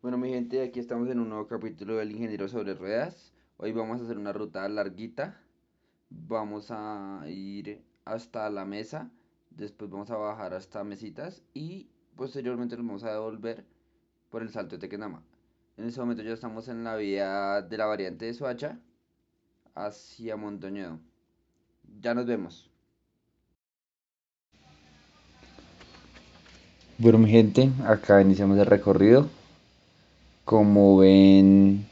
Bueno, mi gente, aquí estamos en un nuevo capítulo del Ingeniero sobre Ruedas. Hoy vamos a hacer una ruta larguita. Vamos a ir hasta la mesa, después vamos a bajar hasta Mesitas y posteriormente nos vamos a devolver por el Salto de Tequendama. En este momento ya estamos en la vía de la variante de Soacha hacia Mondoñedo. Ya nos vemos. Bueno, mi gente, acá iniciamos el recorrido. Como ven,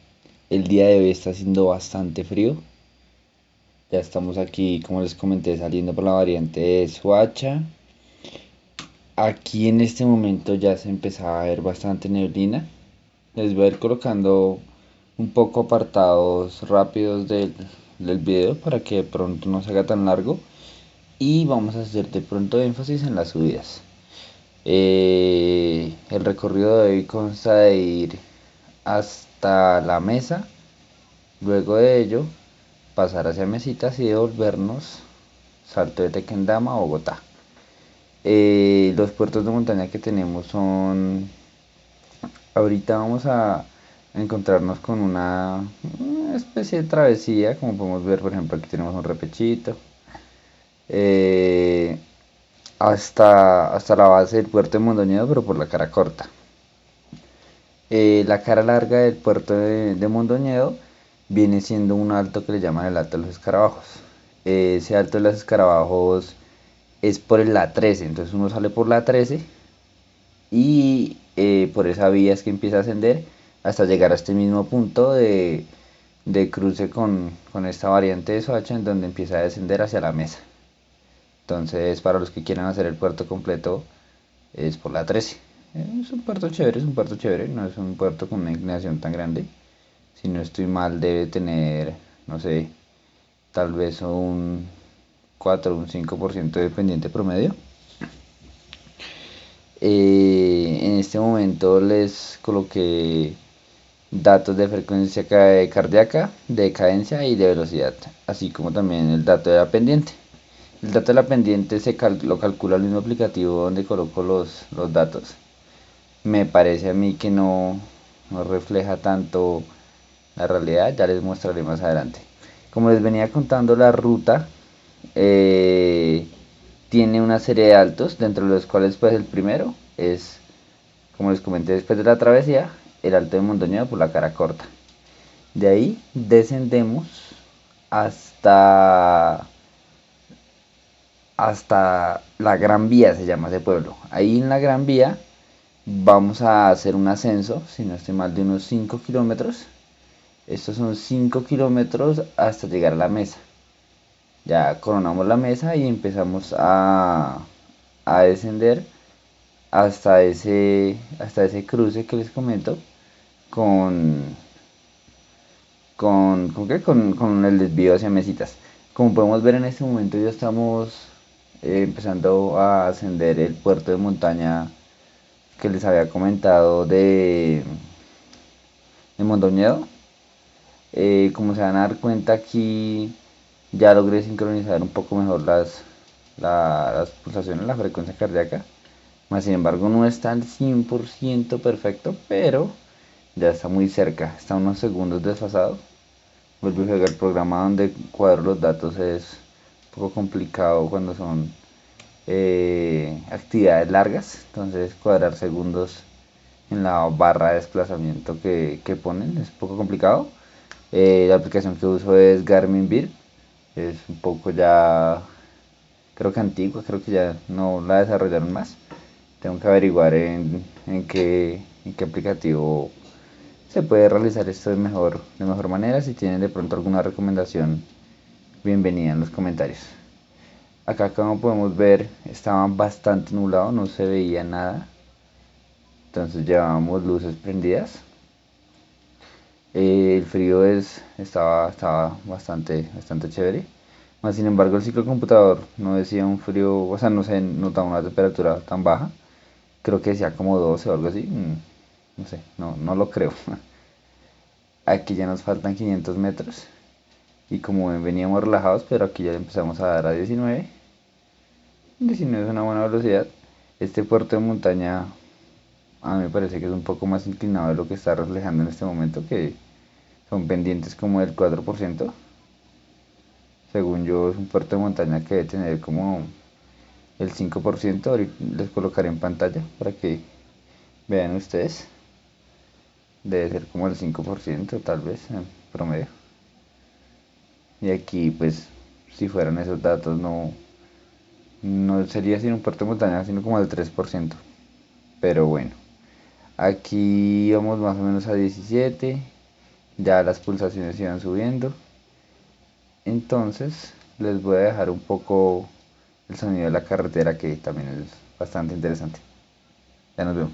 el día de hoy está haciendo bastante frío. Ya estamos aquí, como les comenté, saliendo por la variante de Soacha. Aquí en este momento ya se empezaba a ver bastante neblina. Les voy a ir colocando un poco apartados rápidos del video para que de pronto no se haga tan largo. Y vamos a hacer de pronto énfasis en las subidas. El recorrido de hoy consta de ir hasta la mesa. Luego de ello, pasar hacia Mesitas y devolvernos Salto de Tequendama, Bogotá. Los puertos de montaña que tenemos son... Ahorita vamos a encontrarnos con una especie de travesía, como podemos ver, por ejemplo, aquí tenemos un repechito. eh, hasta la base del puerto de Mondoñedo, pero por la cara corta. La cara larga del puerto de Mondoñedo viene siendo un alto que le llaman el Alto de los Escarabajos. Ese Alto de los Escarabajos es por el A13, entonces uno sale por la 13 y por esa vía es que empieza a ascender hasta llegar a este mismo punto de cruce con esta variante de Soacha en donde empieza a descender hacia la mesa. Entonces, para los que quieran hacer el puerto completo, es por la 13. Es un puerto chévere, es un puerto chévere, no es un puerto con una inclinación tan grande. Si no estoy mal, debe tener, no sé, tal vez un 4 o un 5% de pendiente promedio. En este momento les coloqué datos de frecuencia cardíaca, de cadencia y de velocidad, así como también el dato de la pendiente. El dato de la pendiente lo calcula el mismo aplicativo donde coloco los datos. Me parece a mí que no refleja tanto la realidad, ya les mostraré más adelante. Como les venía contando, la ruta eh, tiene una serie de altos, dentro de los cuales pues el primero es, como les comenté después de la travesía, el Alto de Mondoñedo por la cara corta. De ahí descendemos hasta hasta la Gran Vía, se llama ese pueblo. Ahí en la Gran Vía vamos a hacer un ascenso, si no estoy mal, de unos 5 kilómetros. Estos son 5 kilómetros hasta llegar a la mesa. Ya coronamos la mesa y empezamos a descender hasta ese cruce que les comento con, con el desvío hacia Mesitas. Como podemos ver en este momento ya estamos empezando a ascender el puerto de montaña que les había comentado de Mondoñedo. Como se van a dar cuenta aquí ya logré sincronizar un poco mejor las pulsaciones, la frecuencia cardíaca. Más sin embargo no está al 100% perfecto, pero ya está muy cerca, está unos segundos desfasado. Vuelvo a jugar el programa donde cuadro los datos es un poco complicado cuando son actividades largas, entonces cuadrar segundos en la barra de desplazamiento que ponen es un poco complicado. La aplicación que uso es Garmin Bear, es un poco ya, creo que antigua, creo que ya no la desarrollaron más. Tengo que averiguar en qué aplicativo se puede realizar esto de mejor manera. Si tienen de pronto alguna recomendación, bienvenida en los comentarios. Acá como podemos ver estaba bastante nublado, no se veía nada. Entonces llevábamos luces prendidas. El frío estaba bastante chévere. Más sin embargo el ciclo computador no decía un frío, o sea, no se notaba una temperatura tan baja. Creo que decía como 12 o algo así. No sé, no lo creo. Aquí ya nos faltan 500 metros. Y como ven, veníamos relajados, pero aquí ya empezamos a dar a 19. 19 es una buena velocidad. Este puerto de montaña a mí me parece que es un poco más inclinado de lo que está reflejando en este momento, que son pendientes como del 4%. Según yo, es un puerto de montaña que debe tener como el 5%. Ahorita les colocaré en pantalla para que vean ustedes. Debe ser como el 5% tal vez en promedio. Y aquí pues si fueran esos datos no sería sin un puerto de montaña, sino como el 3%. Pero bueno, aquí vamos más o menos a 17. Ya las pulsaciones iban subiendo. Entonces les voy a dejar un poco el sonido de la carretera, que también es bastante interesante. Ya nos vemos.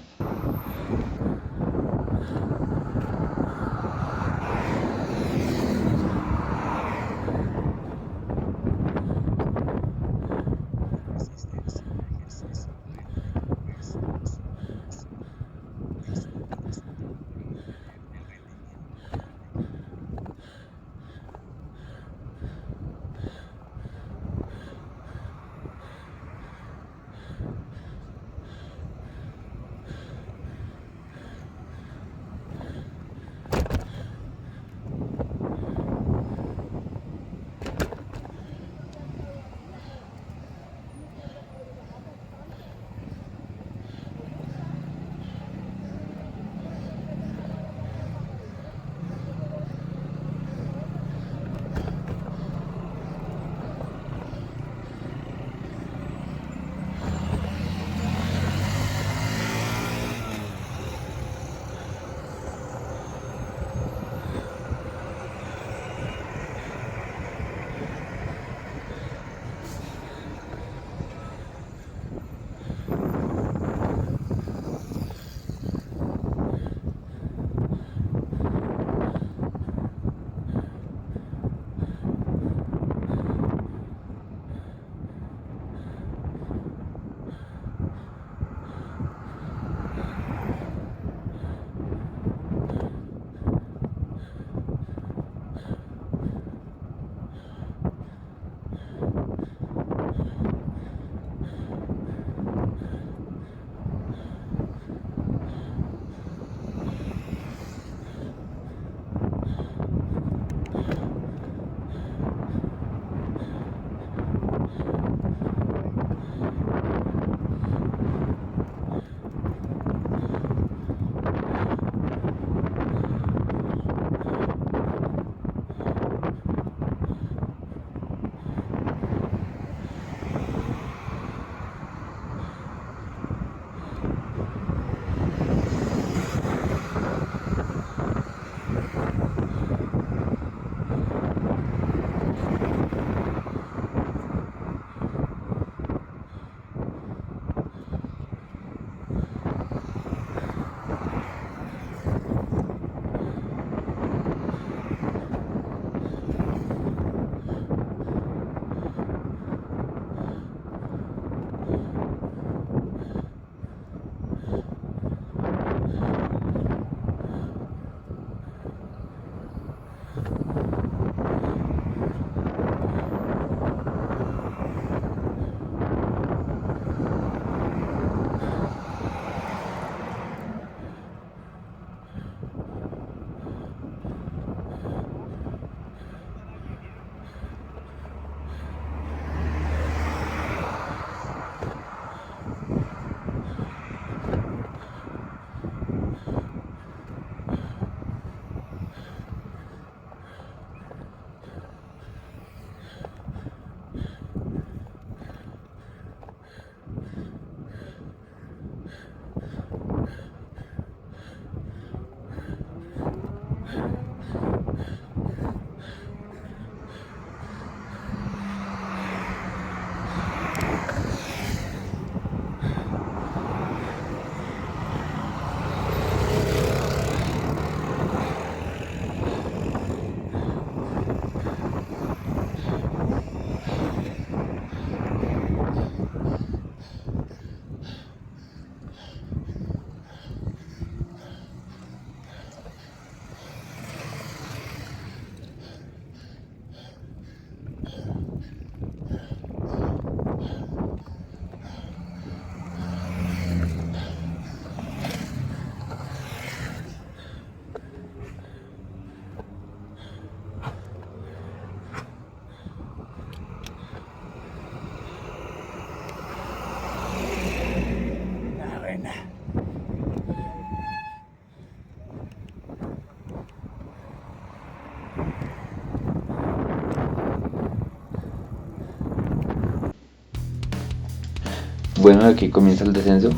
Bueno, aquí comienza el descenso.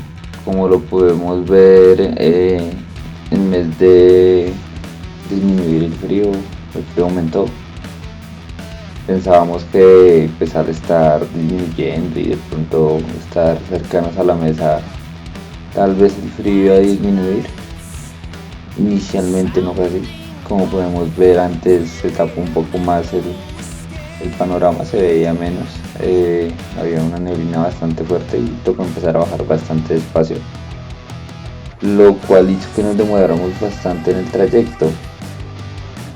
Como lo podemos ver, en vez de disminuir el frío aumentó. Pensábamos que pues, al estar disminuyendo y de pronto estar cercanos a la mesa, tal vez el frío iba a disminuir. Inicialmente no fue así. Como podemos ver, antes se tapó un poco más el panorama, se veía menos. Había una neblina bastante fuerte y tocó empezar a bajar bastante despacio, lo cual hizo que nos demoráramos bastante en el trayecto.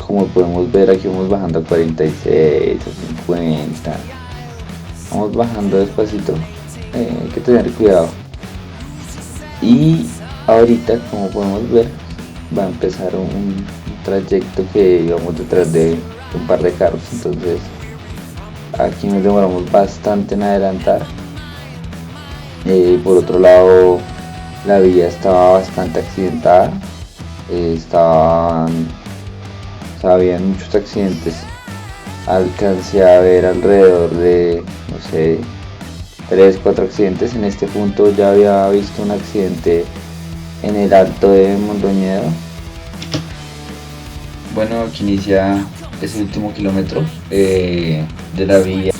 Como podemos ver, aquí vamos bajando a 46 o 50, vamos bajando despacito, hay que tener cuidado. Y ahorita, como podemos ver, va a empezar un trayecto que íbamos detrás de un par de carros, entonces aquí nos demoramos bastante en adelantar. Por otro lado, la vía estaba bastante accidentada, habían muchos accidentes. Alcancé a ver alrededor de, no sé, 3, 4 accidentes. En este punto ya había visto un accidente en el alto de Mondoñedo. Bueno, aquí inicia ese último kilómetro de la vía.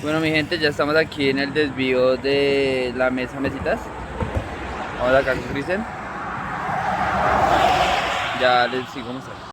Bueno, mi gente, ya estamos aquí en el desvío de la mesa Mesitas. Vamos acá con Cristian. Ya les sigo mostrando.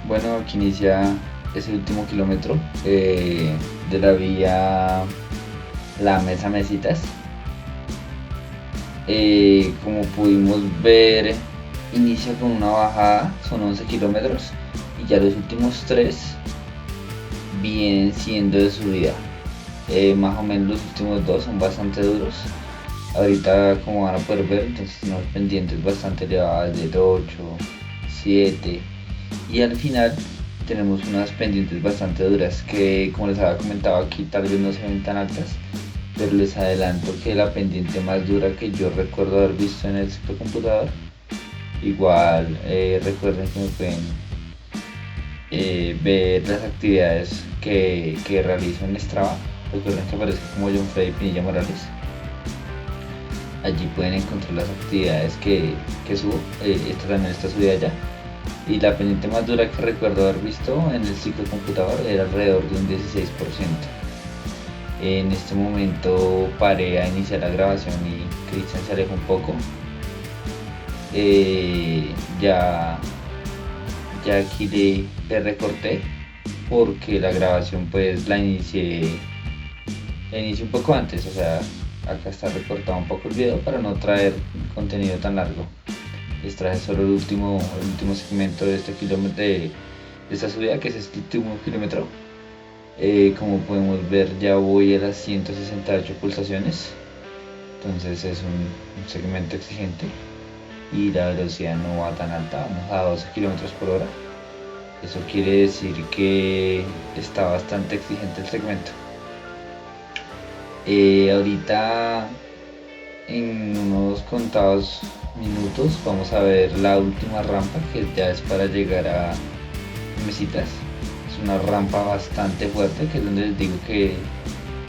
Bueno, aquí inicia ese último kilómetro de la vía La Mesa Mesitas. Como pudimos ver, inicia con una bajada, son 11 kilómetros y ya los últimos 3 vienen siendo de subida. Más o menos los últimos 2 son bastante duros. Ahorita, como van a poder ver, entonces unos pendientes bastante elevadas de 8, 7 y al final tenemos unas pendientes bastante duras que, como les había comentado, aquí tal vez no se ven tan altas, pero les adelanto que la pendiente más dura que yo recuerdo haber visto en el ciclocomputador, igual recuerden que me pueden ver las actividades que realizo en Strava. Recuerden que aparece como John Freddy Pinilla Morales. Allí pueden encontrar las actividades que subo. Esta también está subida ya. Y la pendiente más dura que recuerdo haber visto en el ciclocomputador era alrededor de un 16%. En este momento paré a iniciar la grabación y Cristian se alejó un poco. Ya aquí le recorté porque la grabación pues la inicié un poco antes, o sea, acá está recortado un poco el video para no traer contenido tan largo. Les traje solo el último segmento de este kilómetro, de esta subida, que es este último kilómetro. Como podemos ver, ya voy a las 168 pulsaciones, entonces es un segmento exigente y la velocidad no va tan alta, vamos a 12 kilómetros por hora. Eso quiere decir que está bastante exigente el segmento. Ahorita, en unos contados minutos, vamos a ver la última rampa, que ya es para llegar a Mesitas. Es una rampa bastante fuerte, que es donde les digo que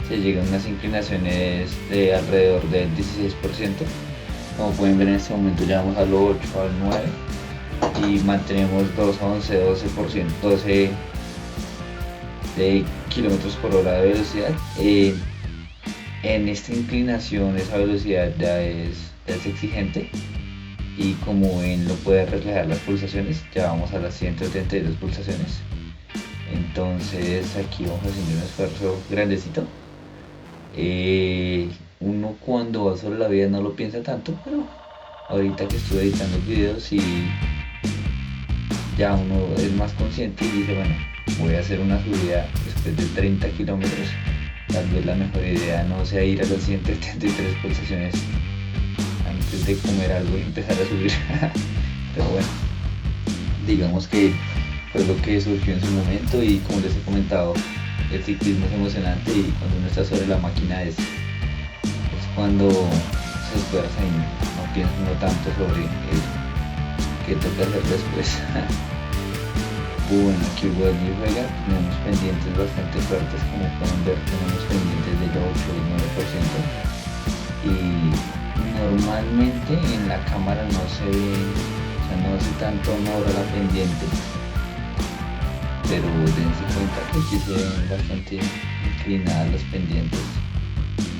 se llegan unas inclinaciones de alrededor del 16%. Como pueden ver, en este momento ya vamos al 8, al 9 y mantenemos 2 a 11, 12 de kilómetros por hora de velocidad. En esta inclinación esa velocidad ya es exigente, y como ven lo puede reflejar las pulsaciones, ya vamos a las 132 pulsaciones. Entonces aquí vamos haciendo un esfuerzo grandecito. Uno cuando va sobre la vía no lo piensa tanto, pero ahorita que estuve editando el video sí ya uno es más consciente y dice, bueno, voy a hacer una subida después de 30 kilómetros. Tal vez la mejor idea no sea ir a las 173 pulsaciones antes de comer algo y empezar a subir. Pero bueno, digamos que fue lo que surgió en su momento y como les he comentado, el ciclismo es emocionante y cuando uno está sobre la máquina es cuando se esfuerza y no piensa uno tanto sobre el que toca hacer después. Bueno, aquí vuelve y juega, tenemos pendientes bastante fuertes, como pueden ver tenemos pendientes del 8 y 9%, y normalmente en la cámara no se ve, o sea, no hace tanto honor a la pendiente, pero dense cuenta que aquí se ven bastante inclinadas las pendientes,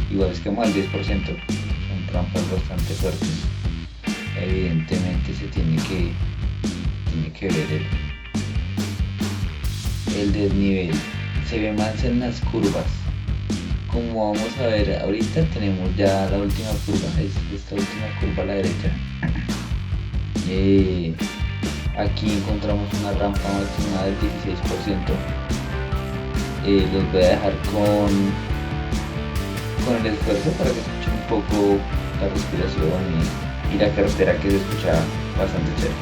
igual es que más al 10%, son trampas bastante fuertes. Evidentemente se tiene que ver el desnivel, se ve más en las curvas. Como vamos a ver ahorita, tenemos ya la última curva, es esta última curva a la derecha. Aquí encontramos una rampa máxima del 16%. Los voy a dejar con el esfuerzo para que escuchen un poco la respiración y la carretera, que se escucha bastante chévere.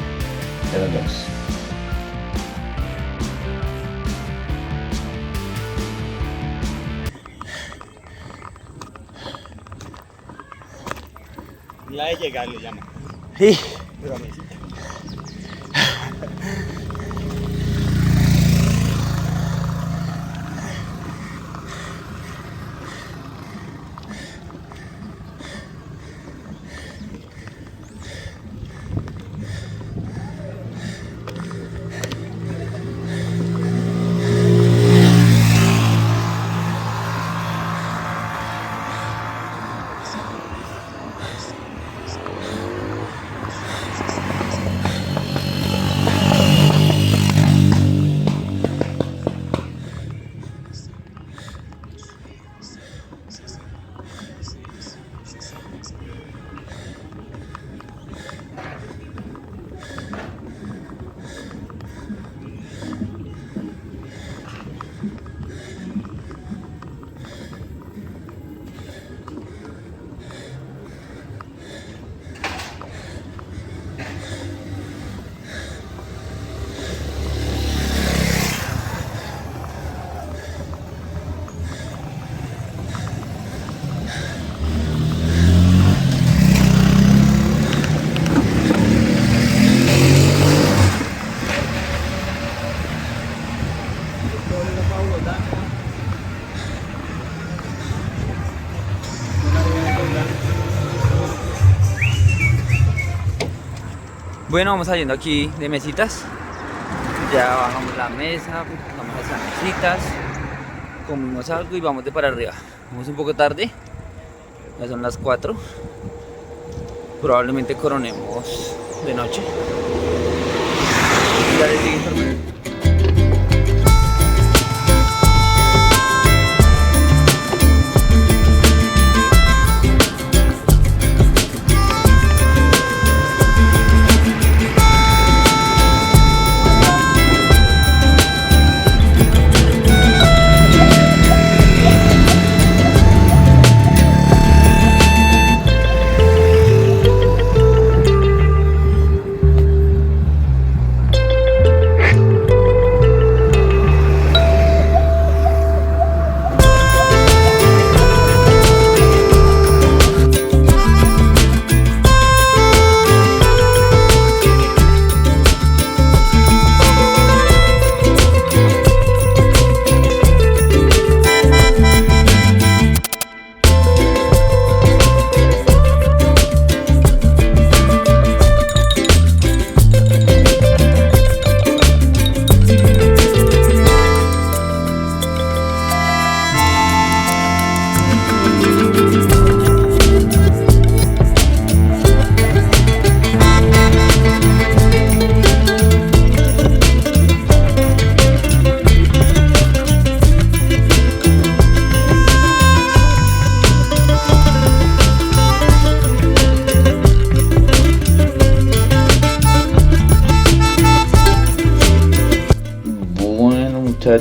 Ya nos vemos. La de llegar le llaman. Sí. Pero a mí sí. Bueno, vamos saliendo aquí de mesitas. Ya bajamos la mesa, vamos a esas mesitas, comimos algo y vamos de para arriba. Vamos un poco tarde, ya son las 4. Probablemente coronemos de noche. Ya les sigo informando.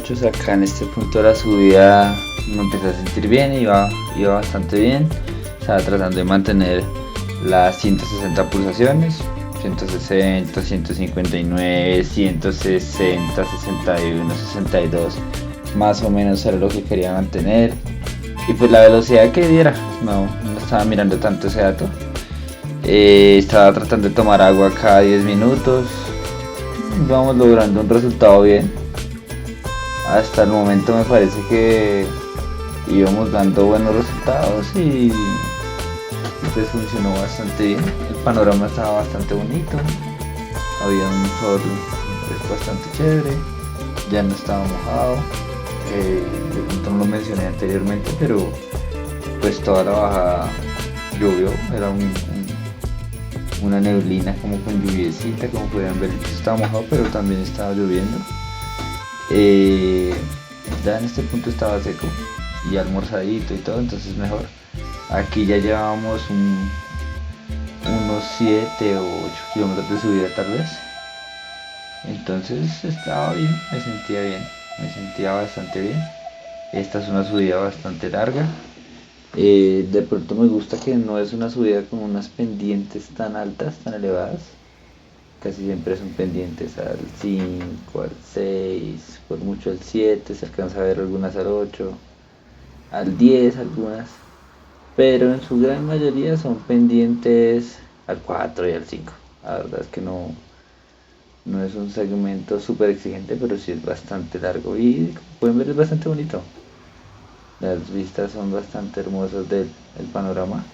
muchachos, acá en este punto de la subida me empecé a sentir bien, iba bastante bien. Estaba tratando de mantener las 160 pulsaciones, 160, 159, 160, 61, 62, más o menos era lo que quería mantener. Y pues la velocidad que diera, no estaba mirando tanto ese dato. Estaba tratando de tomar agua cada 10 minutos. Vamos logrando un resultado bien. Hasta el momento me parece que íbamos dando buenos resultados y pues funcionó bastante bien. El panorama estaba bastante bonito. Había un sol bastante chévere. Ya no estaba mojado. De pronto no lo mencioné anteriormente, pero pues toda la bajada llovió. Era una neblina como con lluviecita, como pueden ver. Estaba mojado, pero también estaba lloviendo. Ya en este punto estaba seco y almorzadito y todo, entonces mejor. Aquí ya llevábamos unos 7 o 8 kilómetros de subida tal vez. Entonces estaba bien, me sentía bastante bien. Esta es una subida bastante larga. De pronto me gusta que no es una subida con unas pendientes tan altas, tan elevadas. Casi siempre son pendientes al 5, al 6, por mucho al 7, se alcanza a ver algunas al 8, al 10 algunas, pero en su gran mayoría son pendientes al 4 y al 5. La verdad es que no es un segmento súper exigente, pero sí es bastante largo y como pueden ver es bastante bonito. Las vistas son bastante hermosas del panorama.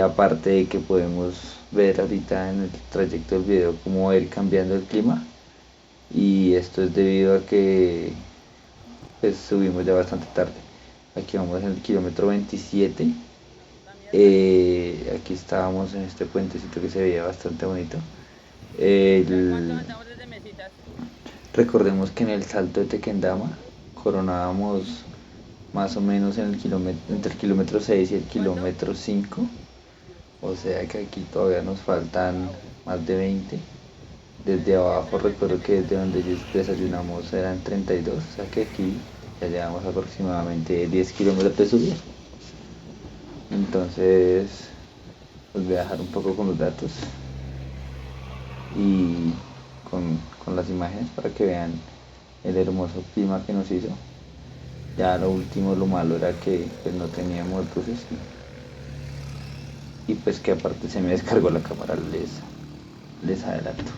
Aparte de que podemos ver ahorita en el trayecto del video cómo va a ir cambiando el clima, y esto es debido a que pues subimos ya bastante tarde. Aquí vamos en el kilómetro 27. Aquí estábamos en este puentecito que se veía bastante bonito. Recordemos que en el salto de Tequendama coronábamos más o menos en entre el kilómetro 6 y el kilómetro 5, o sea que aquí todavía nos faltan más de 20. Desde abajo recuerdo que desde donde desayunamos eran 32, o sea que aquí ya llevamos aproximadamente 10 kilómetros de subida. Entonces os voy a dejar un poco con los datos y con las imágenes para que vean el hermoso clima que nos hizo. Ya lo último, lo malo era que pues, no teníamos luces y pues que aparte se me descargó la cámara, les adelanto.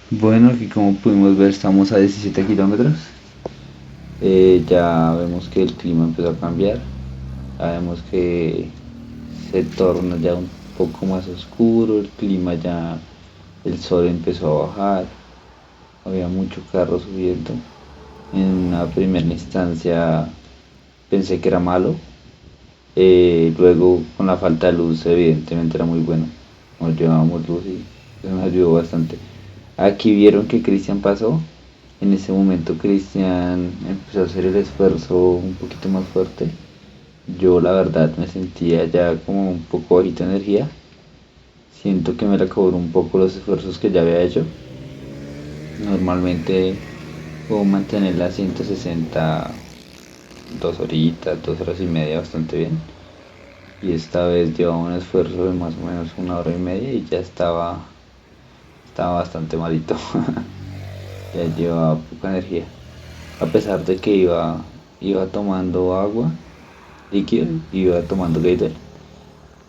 Bueno, aquí como pudimos ver estamos a 17 kilómetros. Ya vemos que el clima empezó a cambiar. Ya vemos que se torna ya un poco más oscuro, el clima ya, el sol empezó a bajar, había mucho carro subiendo. En una primera instancia pensé que era malo, luego con la falta de luz evidentemente era muy bueno. Nos llevábamos luz y eso nos ayudó bastante. Aquí vieron que Cristian pasó. En ese momento Cristian empezó a hacer el esfuerzo un poquito más fuerte. Yo la verdad me sentía ya como un poco bajito de energía. Siento que me la cobró un poco los esfuerzos que ya había hecho. Normalmente puedo mantener la 160 2 horitas, 2 horas y media bastante bien. Y esta vez llevaba un esfuerzo de más o menos 1 hora y media y ya estaba bastante malito. Ya llevaba poca energía. A pesar de que iba tomando agua líquido, iba tomando Gatorade,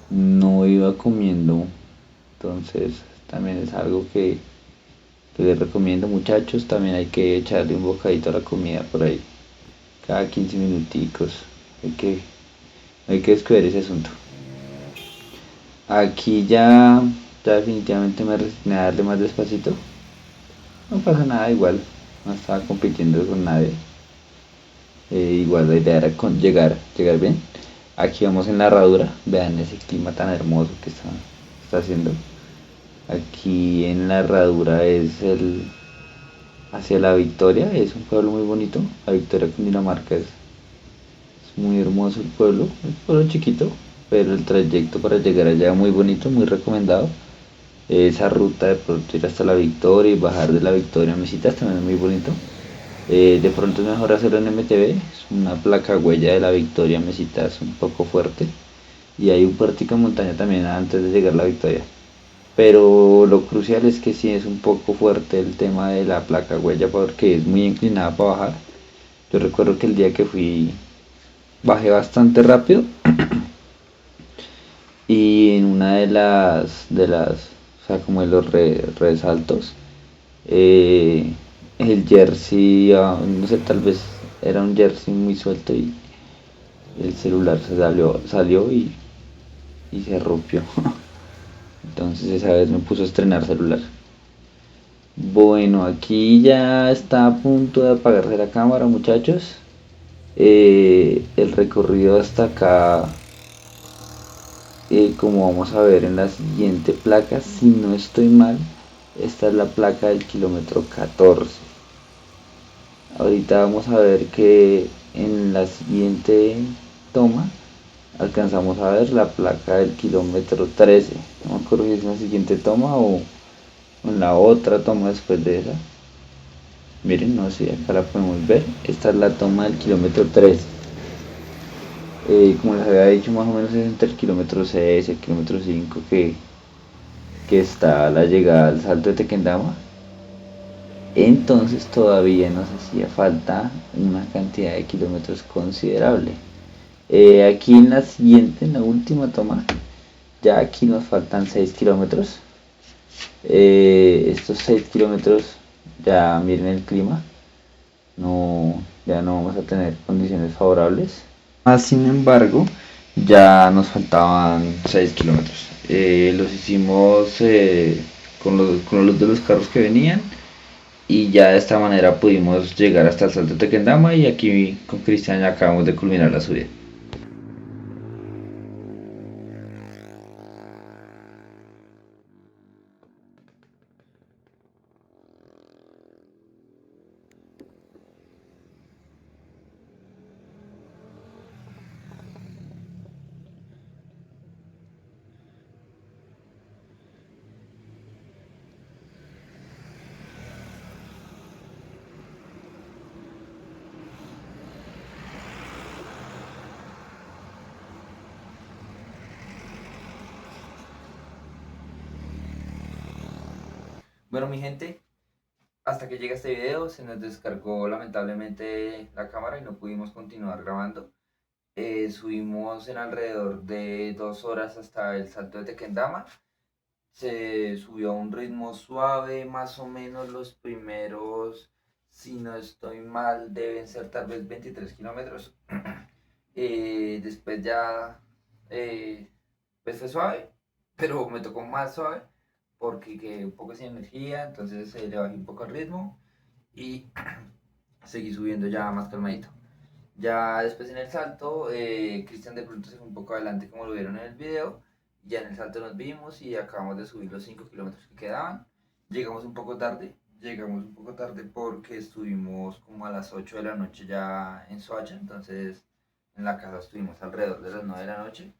no iba comiendo. Entonces también es algo que les recomiendo, muchachos. También hay que echarle un bocadito a la comida por ahí cada 15 minuticos. Hay que, hay que descuidar ese asunto. Aquí ya definitivamente me resigné a darle más despacito. No pasa nada, igual no estaba compitiendo con nadie. Igual la idea era llegar bien. Aquí vamos en la herradura. Vean ese clima tan hermoso que está haciendo. Aquí en la herradura es el hacia La Victoria. Es un pueblo muy bonito. La Victoria, Cundinamarca, es muy hermoso el pueblo. Es un pueblo chiquito, pero el trayecto para llegar allá muy bonito, muy recomendado. Esa ruta de pronto ir hasta La Victoria y bajar de La Victoria a Mesitas también es muy bonito. De pronto es mejor hacerlo en MTV, es una placa huella de La Victoria a Mesitas un poco fuerte. Y hay un puertico en montaña también antes de llegar a La Victoria. Pero lo crucial es que sí es un poco fuerte el tema de la placa huella porque es muy inclinada para bajar. Yo recuerdo que el día que fui bajé bastante rápido y en una o sea, como de los resaltos, eh, el jersey, no sé, tal vez era un jersey muy suelto y el celular salió y se rompió. Entonces esa vez me puso a estrenar celular. Bueno, aquí ya está a punto de apagarse la cámara, muchachos. El recorrido hasta acá, como vamos a ver en la siguiente placa, si no estoy mal, esta es la placa del kilómetro 14. Ahorita vamos a ver que en la siguiente toma alcanzamos a ver la placa del kilómetro 13. No me acuerdo si es en la siguiente toma o en la otra toma después de esa. Miren, no sé, acá la podemos ver. Esta es la toma del kilómetro 13. Como les había dicho, más o menos es entre el kilómetro 6 y el kilómetro 5 que está la llegada al salto de Tequendama. Entonces todavía nos hacía falta una cantidad de kilómetros considerable. Aquí en la siguiente, en la última toma, ya aquí nos faltan 6 kilómetros. Estos 6 kilómetros, ya miren el clima, ya no vamos a tener condiciones favorables. Sin embargo, ya nos faltaban 6 kilómetros. Los hicimos con los de los carros que venían y ya de esta manera pudimos llegar hasta el Salto de Tequendama y aquí con Cristian ya acabamos de culminar la subida. Bueno, mi gente, hasta que llega este video se nos descargó lamentablemente la cámara y no pudimos continuar grabando. Subimos en alrededor de 2 horas hasta el salto de Tequendama. se subió a un ritmo suave, más o menos los primeros, si no estoy mal, deben ser tal vez 23 kilómetros. Después ya, pues fue suave, pero me tocó más suave porque quedé un poco sin energía, entonces le bajé un poco el ritmo y seguí subiendo ya más calmadito. Ya después en el salto, Cristian de pronto se fue un poco adelante como lo vieron en el video. Ya en el salto nos vimos y acabamos de subir los 5 kilómetros que quedaban. Llegamos un poco tarde porque estuvimos como a las 8 de la noche ya en Soacha, entonces en la casa estuvimos alrededor de las 9 de la noche.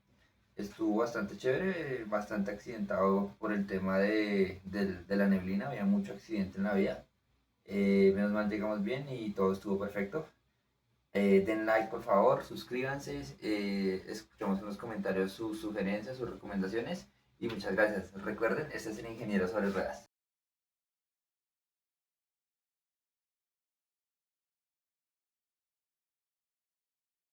Estuvo bastante chévere, bastante accidentado por el tema de la neblina, había mucho accidente en la vía. Menos mal llegamos bien y todo estuvo perfecto. Den like por favor, suscríbanse, escuchamos en los comentarios sus sugerencias, sus recomendaciones y muchas gracias. Recuerden, este es el Ingeniero sobre Ruedas.